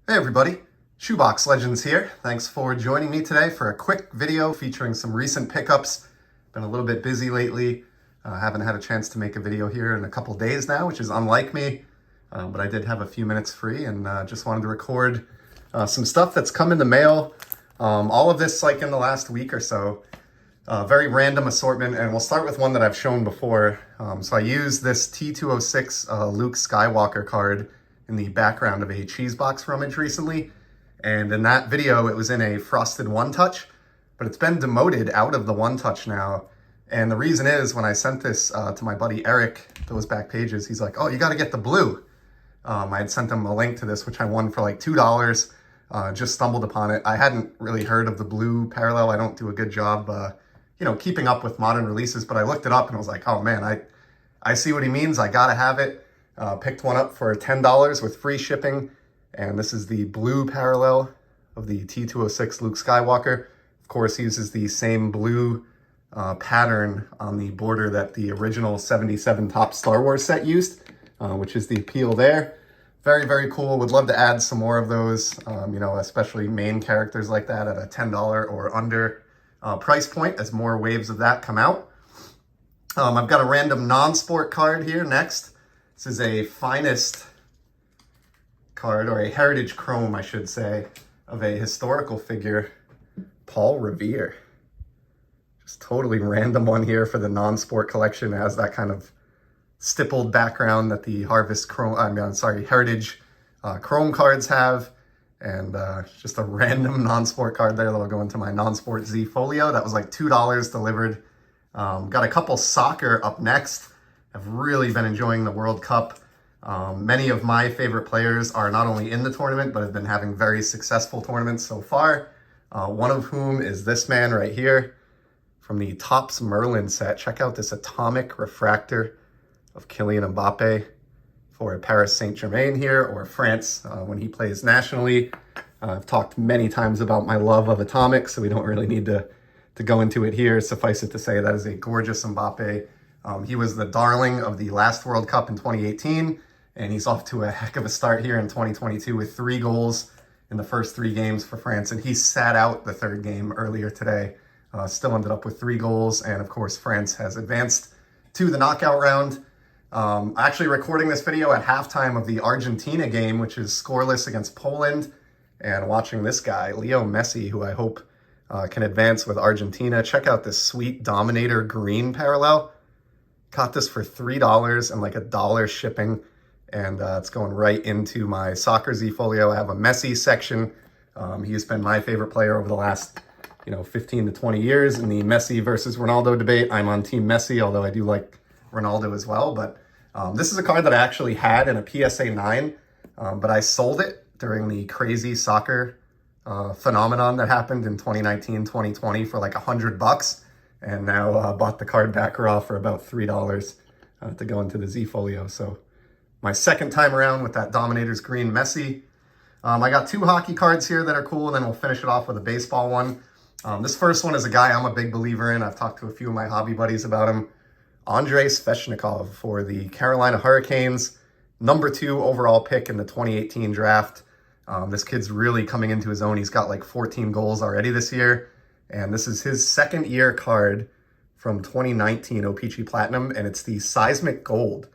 Hey everybody, Shoebox Legends here. Thanks for joining me today for a quick video featuring some recent pickups. Been a little bit busy lately. Haven't had a chance to make a video here in a couple days now, which is unlike me. But I did have a few minutes free and just wanted to record some stuff that's come in the mail. All of this like in the last week or so. Very random assortment, and we'll start with one that I've shown before. So I used this T206 Luke Skywalker card in the background of a cheese box rummage recently. And in that video, it was in a frosted one touch, but it's been demoted out of the one touch now. And the reason is when I sent this to my buddy Eric, those back pages, he's like, oh, you got to get the blue. I had sent him a link to this, which I won for like $2. Just stumbled upon it. I hadn't really heard of the blue parallel. I don't do a good job, keeping up with modern releases, but I looked it up and I was like, oh man, I see what he means. I got to have it. Picked one up for $10 with free shipping, and this is the blue parallel of the T206 Luke Skywalker. Of course, he uses the same blue pattern on the border that the original 77 Top Star Wars set used, which is the appeal there. Very, very cool. Would love to add some more of those, especially main characters like that at a $10 or under price point as more waves of that come out. I've got a random non-sport card here next. This is a finest card, or a heritage chrome, I should say, of a historical figure, Paul Revere. Just totally random one here for the non-sport collection. It has that kind of stippled background that the Heritage chrome cards have. And just a random non-sport card there that'll go into my non-sport Z folio. That was like $2 delivered. Got a couple soccer up next. I've really been enjoying the World Cup. Many of my favorite players are not only in the tournament, but have been having very successful tournaments so far. One of whom is this man right here from the Topps Merlin set. Check out this atomic refractor of Kylian Mbappe for Paris Saint-Germain here, or France when he plays nationally. I've talked many times about my love of atomic, so we don't really need to go into it here. Suffice it to say that is a gorgeous Mbappe. He was the darling of the last World Cup in 2018, and he's off to a heck of a start here in 2022 with 3 goals in the first 3 games for France, and he sat out the 3rd game earlier today. Still ended up with 3 goals, and of course France has advanced to the knockout round. Actually recording this video at halftime of the Argentina game, which is scoreless against Poland, and watching this guy, Leo Messi, who I hope can advance with Argentina. Check out this sweet Dominator green parallel. Got this for $3 and like $1 shipping, and it's going right into my soccer Z folio. I have a Messi section. He has been my favorite player over the last 15 to 20 years in the Messi versus Ronaldo debate. I'm on Team Messi, although I do like Ronaldo as well. But this is a card that I actually had in a PSA 9, but I sold it during the crazy soccer phenomenon that happened in 2019, 2020 for like $100. And now bought the card back raw for about $3 to go into the Z folio. So my second time around with that Dominator's green Messi. I got 2 hockey cards here that are cool, and then we'll finish it off with a baseball one. This first one is a guy I'm a big believer in. I've talked to a few of my hobby buddies about him. Andrei Svechnikov for the Carolina Hurricanes. Number 2 overall pick in the 2018 draft. This kid's really coming into his own. He's got like 14 goals already this year. And this is his 2nd year card from 2019 O-Pee-Chee Platinum, and it's the Seismic Gold.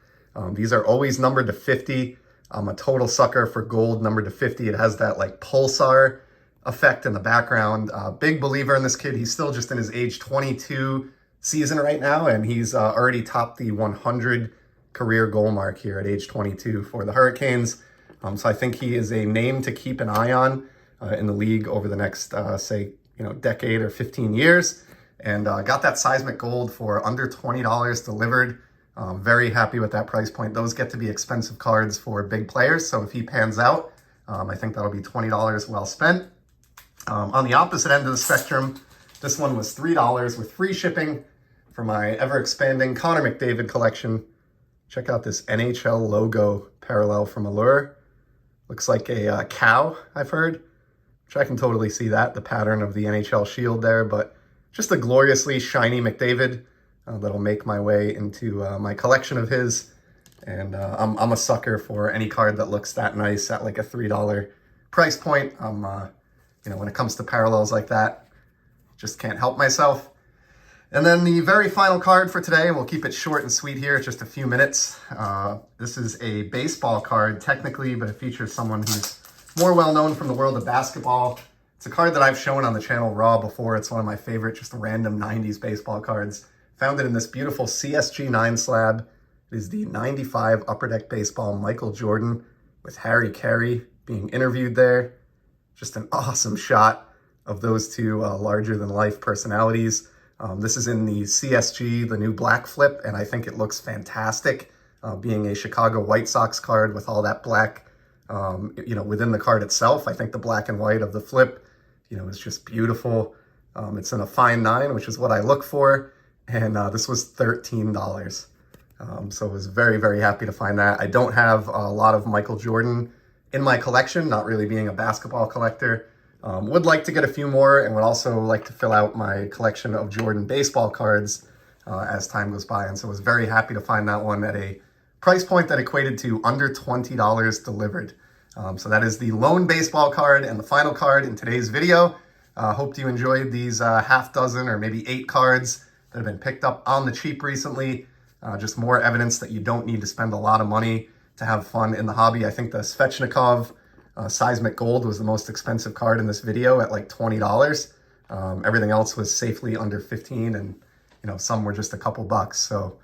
These are always numbered to 50. I'm a total sucker for gold numbered to 50. It has that like pulsar effect in the background. Big believer in this kid. He's still just in his age 22 season right now, and he's already topped the 100 career goal mark here at age 22 for the Hurricanes. So I think he is a name to keep an eye on in the league over the next, decade or 15 years, and got that Seismic Gold for under $20 delivered. Very happy with that price point. Those get to be expensive cards for big players, so if he pans out, I think that'll be $20 well spent. On the opposite end of the spectrum, this one was $3 with free shipping for my ever-expanding Connor McDavid collection. Check out this NHL logo parallel from Allure. Looks like a cow, I've heard. Which I can totally see that, the pattern of the NHL shield there, but just a gloriously shiny McDavid that'll make my way into my collection of his. And I'm a sucker for any card that looks that nice at like a $3 price point. When it comes to parallels like that, just can't help myself. And then the very final card for today, and we'll keep it short and sweet here, just a few minutes. This is a baseball card, technically, but it features someone who's more well-known from the world of basketball. It's a card that I've shown on the channel Raw before. It's one of my favorite, just random 90s baseball cards. Found it in this beautiful CSG 9 slab. It is the 95 Upper Deck Baseball Michael Jordan with Harry Carey being interviewed there. Just an awesome shot of those two larger-than-life personalities. This is in the CSG, the new black flip, and I think it looks fantastic, being a Chicago White Sox card with all that black, within the card itself. I think the black and white of the flip, is just beautiful. It's in a fine 9, which is what I look for, and this was $13. So I was very, very happy to find that. I don't have a lot of Michael Jordan in my collection, not really being a basketball collector. Would like to get a few more, and would also like to fill out my collection of Jordan baseball cards as time goes by. And so I was very happy to find that one at a price point that equated to under $20 delivered. So that is the lone baseball card and the final card in today's video. Hope you enjoyed these half dozen or maybe 8 cards that have been picked up on the cheap recently. Just more evidence that you don't need to spend a lot of money to have fun in the hobby. I think the Svechnikov Seismic Gold was the most expensive card in this video at like $20. Everything else was safely under $15, and some were just a couple bucks. So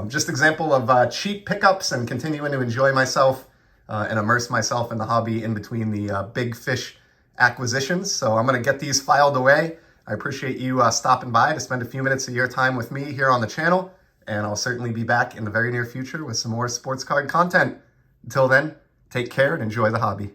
just example of cheap pickups and continuing to enjoy myself and immerse myself in the hobby in between the big fish acquisitions. So I'm going to get these filed away. I appreciate you stopping by to spend a few minutes of your time with me here on the channel, and I'll certainly be back in the very near future with some more sports card content. Until then, take care and enjoy the hobby.